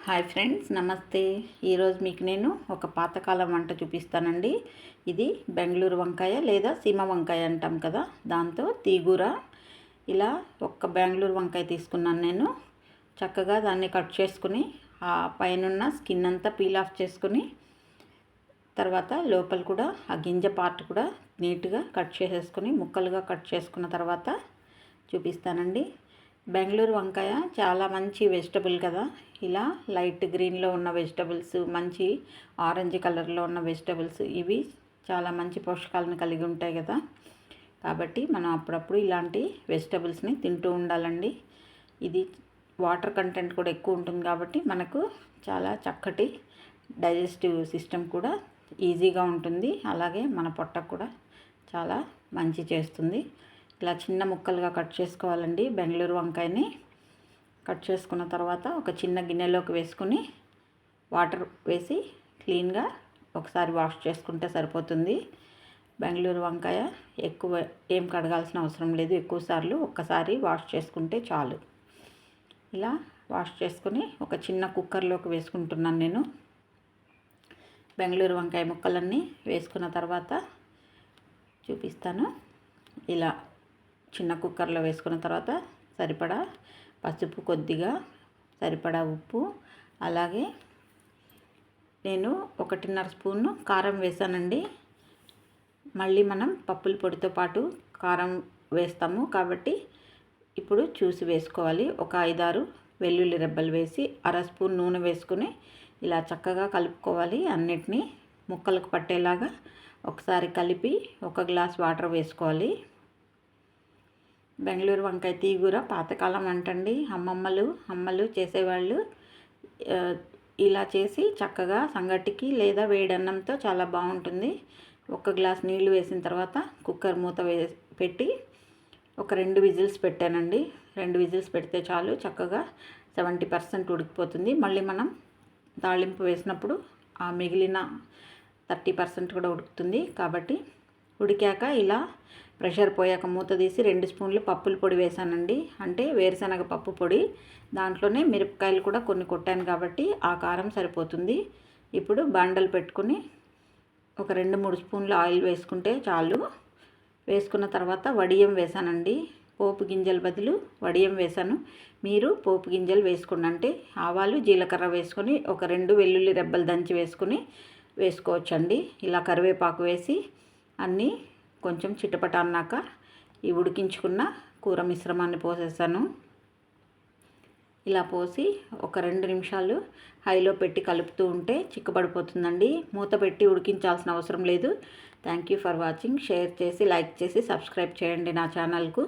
Hi friends, నమస్తే. ఈరోజు మీకు నేను ఒక పాతకాలం వంట చూపిస్తానండి. ఇది బెంగళూరు వంకాయ లేదా సీమ వంకాయ అంటాం కదా, దాంతో తీగూర. ఇలా ఒక్క బెంగళూరు వంకాయ తీసుకున్నాను నేను. చక్కగా దాన్ని కట్ చేసుకుని ఆ పైనున్న స్కిన్ అంతా పీల్ ఆఫ్ చేసుకుని, తర్వాత లోపల కూడా ఆ గింజ పార్ట్ కూడా నీట్గా కట్ చేసేసుకుని ముక్కలుగా కట్ చేసుకున్న తర్వాత చూపిస్తానండి. బెంగళూరు వంకాయ చాలా మంచి వెజిటబుల్ కదా. ఇలా లైట్ గ్రీన్లో ఉన్న వెజిటబుల్స్, మంచి ఆరెంజ్ కలర్లో ఉన్న వెజిటబుల్స్, ఇవి చాలా మంచి పోషకాలను కలిగి ఉంటాయి కదా. కాబట్టి మనం అప్పుడప్పుడు ఇలాంటి వెజిటబుల్స్ని తింటూ ఉండాలండి. ఇది వాటర్ కంటెంట్ కూడా ఎక్కువ ఉంటుంది కాబట్టి మనకు చాలా చక్కటి డైజెస్టివ్ సిస్టమ్ కూడా ఈజీగా ఉంటుంది. అలాగే మన పొట్టకు కూడా చాలా మంచి చేస్తుంది. ఇలా చిన్న ముక్కలుగా కట్ చేసుకోవాలండి బెంగళూరు వంకాయని. కట్ చేసుకున్న తర్వాత ఒక చిన్న గిన్నెలోకి వేసుకుని వాటర్ వేసి క్లీన్గా ఒకసారి వాష్ చేసుకుంటే సరిపోతుంది. బెంగళూరు వంకాయ ఎక్కువ ఏం కడగాల్సిన అవసరం లేదు, ఎక్కువసార్లు ఒక్కసారి వాష్ చేసుకుంటే చాలు. ఇలా వాష్ చేసుకుని ఒక చిన్న కుక్కర్లోకి వేసుకుంటున్నాను నేను. బెంగళూరు వంకాయ ముక్కలన్నీ వేసుకున్న తర్వాత చూపిస్తాను. ఇలా చిన్న కుక్కర్లో వేసుకున్న తర్వాత సరిపడా పసుపు, కొద్దిగా సరిపడా ఉప్పు, అలాగే నేను 1.5 స్పూను కారం వేసానండి. మళ్ళీ మనం పప్పుల పొడితో పాటు కారం వేస్తాము కాబట్టి ఇప్పుడు చూసి వేసుకోవాలి. ఒక 5-6 వెల్లుల్లి రెబ్బలు వేసి 1/2 స్పూన్ నూనె వేసుకుని ఇలా చక్కగా కలుపుకోవాలి. అన్నిటినీ ముక్కలకు పట్టేలాగా ఒకసారి కలిపి 1 గ్లాస్ వాటర్ వేసుకోవాలి. బెంగళూరు వంకాయ తీగూర పాతకాలం అంటండి. అమ్మలు చేసేవాళ్ళు. ఇలా చేసి చక్కగా సంగటికి లేదా వేడన్నంతో చాలా బాగుంటుంది. 1 గ్లాస్ నీళ్లు వేసిన తర్వాత కుక్కర్ మూత పెట్టి ఒక 2 విజిల్స్ పెట్టానండి. 2 విజిల్స్ పెడితే చాలు, చక్కగా 70% ఉడికిపోతుంది. మళ్ళీ మనం తాళింపు వేసినప్పుడు ఆ మిగిలిన 30% కూడా ఉడుకుతుంది. కాబట్టి ఉడికాక ఇలా ప్రెషర్ పోయాక మూత తీసి 2 స్పూన్లు పప్పుల పొడి వేసానండి. అంటే వేరుశనగ పప్పు పొడి. దాంట్లోనే మిరపకాయలు కూడా కొన్ని కొట్టాను కాబట్టి ఆ కారం సరిపోతుంది. ఇప్పుడు బండలు పెట్టుకుని ఒక 2-3 స్పూన్లు ఆయిల్ వేసుకుంటే చాలు. వేసుకున్న తర్వాత వడియం వేసానండి. పోపు గింజల బదులు వడియం వేసాను. మీరు పోపు గింజలు వేసుకోండి. అంటే ఆవాలు, జీలకర్ర వేసుకొని ఒక 2 వెల్లుల్లి రెబ్బలు దంచి వేసుకోవచ్చండి. ఇలా కరివేపాకు వేసి అన్నీ కొంచెం చిటపట అన్నాక ఈ ఉడికించుకున్న కూర మిశ్రమాన్ని పోసేసాను. ఇలా పోసి ఒక 2 నిమిషాలు హైలో పెట్టి కలుపుతూ ఉంటే చిక్కబడిపోతుందండి. మూత పెట్టి ఉడికించాల్సిన అవసరం లేదు. Thank you for watching. Share చేసి, లైక్ చేసి, సబ్స్క్రైబ్ చేయండి నా ఛానల్కు.